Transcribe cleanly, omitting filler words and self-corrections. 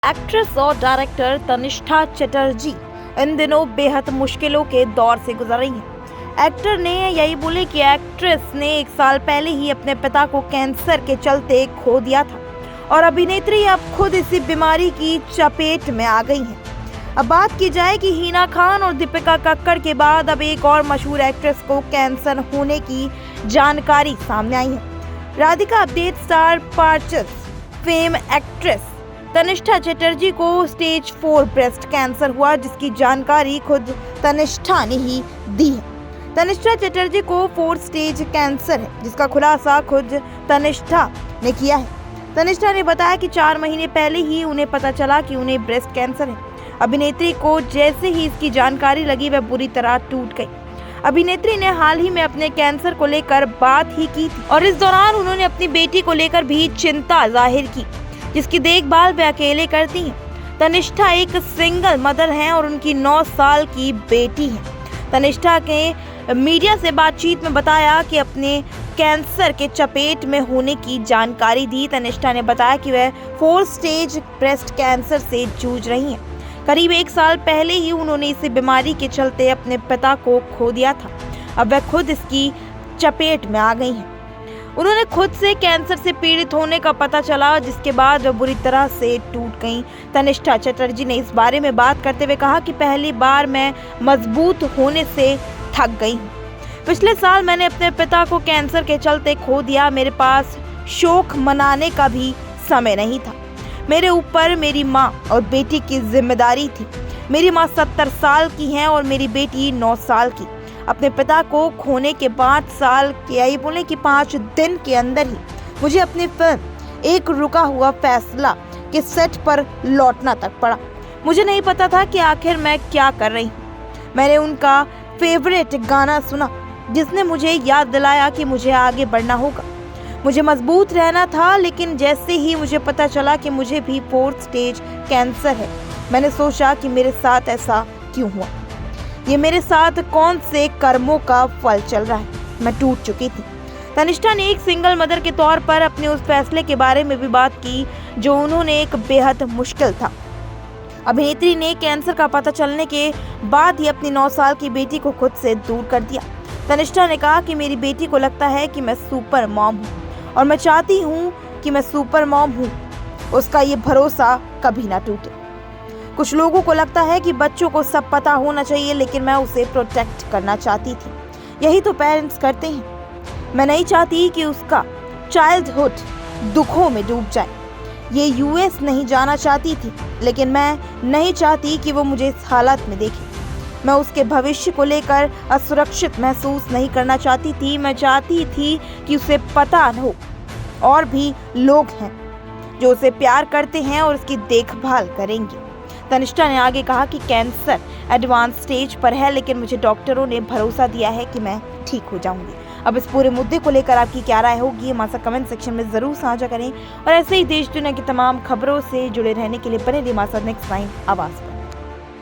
Actress और director Tanishtha Chatterjee इन दिनों बेहद मुश्किलों के दौर से गुजर रही हैं। एक्टर ने यही बोले कि एक्ट्रेस ने 1 साल पहले ही अपने पिता को कैंसर के चलते खो दिया था और अभिनेत्री अब खुद इसी बीमारी की चपेट में आ गई हैं। अब बात की जाए कि हिना खान और दीपिका कक्कड़ के बाद अब एक और मशहूर एक्ट्रेस को कैंसर होने की जानकारी सामने आई है। Radhika Apte star Parched fame actress Tannishtha Chatterjee को स्टेज 4 ब्रेस्ट कैंसर हुआ, जिसकी जानकारी खुद तनिष्ठा ने ही दी है। तनिष्ठा चटर्जी को 4 स्टेज कैंसर है, जिसका खुलासा खुद तनिष्ठा ने किया है। तनिष्ठा ने बताया कि 4 महीने पहले ही उन्हें पता चला कि उन्हें ब्रेस्ट कैंसर है। अभिनेत्री को जैसे ही इसकी जानकारी लगी वह बुरी तरह टूट गई। अभिनेत्री ने हाल ही में अपने कैंसर को लेकर बात ही की थी और इस दौरान उन्होंने अपनी बेटी को लेकर भी चिंता जाहिर की, जिसकी देखभाल वे अकेले करती हैं। तनिष्ठा एक सिंगल मदर हैं और उनकी 9 साल की बेटी है। तनिष्ठा के मीडिया से बातचीत में बताया कि अपने कैंसर के चपेट में होने की जानकारी दी। तनिष्ठा ने बताया कि वह 4 स्टेज ब्रेस्ट कैंसर से जूझ रही हैं। करीब 1 साल पहले ही उन्होंने इसी बीमारी के चलते अपने पिता को खो दिया था। अब वह खुद इसकी चपेट में आ गई हैं। उन्होंने खुद से कैंसर से पीड़ित होने का पता चला, जिसके बाद वह बुरी तरह से टूट गईं। तनिष्ठा चटर्जी ने इस बारे में बात करते हुए कहा कि पहली बार मैं मजबूत होने से थक गई हूँ। पिछले साल मैंने अपने पिता को कैंसर के चलते खो दिया। मेरे पास शोक मनाने का भी समय नहीं था। मेरे ऊपर मेरी माँ और बेटी की जिम्मेदारी थी। मेरी माँ 70 साल की हैं और मेरी बेटी 9 साल की। अपने पिता को खोने के 5 साल के यही बोले कि 5 दिन के अंदर ही मुझे अपनी फिल्म एक रुका हुआ फैसला के सेट पर लौटना तक पड़ा। मुझे नहीं पता था कि आखिर मैं क्या कर रही हूँ। मैंने उनका फेवरेट गाना सुना, जिसने मुझे याद दिलाया कि मुझे आगे बढ़ना होगा। मुझे मजबूत रहना था, लेकिन जैसे ही मुझे पता चला कि मुझे भी 4 स्टेज कैंसर है, मैंने सोचा कि मेरे साथ ऐसा क्यों हुआ। ये मेरे साथ कौन से कर्मों का फल चल रहा है। मैं टूट चुकी थी। तनिष्ठा ने एक सिंगल मदर के तौर पर अपने उस फैसले के बारे में भी बात की जो उन्होंने एक बेहद मुश्किल था। अभिनेत्री ने कैंसर का पता चलने के बाद ही अपनी 9 साल की बेटी को खुद से दूर कर दिया। तनिष्ठा ने कहा कि मेरी बेटी को लगता है कि मैं सुपर मॉम हूँ और मैं चाहती हूँ कि मैं सुपर मॉम हूँ, उसका ये भरोसा कभी ना टूटे। कुछ लोगों को लगता है कि बच्चों को सब पता होना चाहिए, लेकिन मैं उसे प्रोटेक्ट करना चाहती थी। यही तो पेरेंट्स करते हैं। मैं नहीं चाहती कि उसका चाइल्डहुड दुखों में डूब जाए। ये यूएस नहीं जाना चाहती थी, लेकिन मैं नहीं चाहती कि वो मुझे इस हालत में देखे। मैं उसके भविष्य को लेकर असुरक्षित महसूस नहीं करना चाहती थी। मैं चाहती थी कि उसे पता हो और भी लोग हैं जो उसे प्यार करते हैं और उसकी देखभाल करेंगे। तनिष्ठा ने आगे कहा कि कैंसर एडवांस स्टेज पर है, लेकिन मुझे डॉक्टरों ने भरोसा दिया है कि मैं ठीक हो जाऊंगी। अब इस पूरे मुद्दे को लेकर आपकी क्या राय होगी, हमारे साथ कमेंट सेक्शन में जरूर साझा करें और ऐसे ही देश दुनिया की तमाम खबरों से जुड़े रहने के लिए बने रहिए हमारे साथ नेक्स्ट टाइम आवाज पर।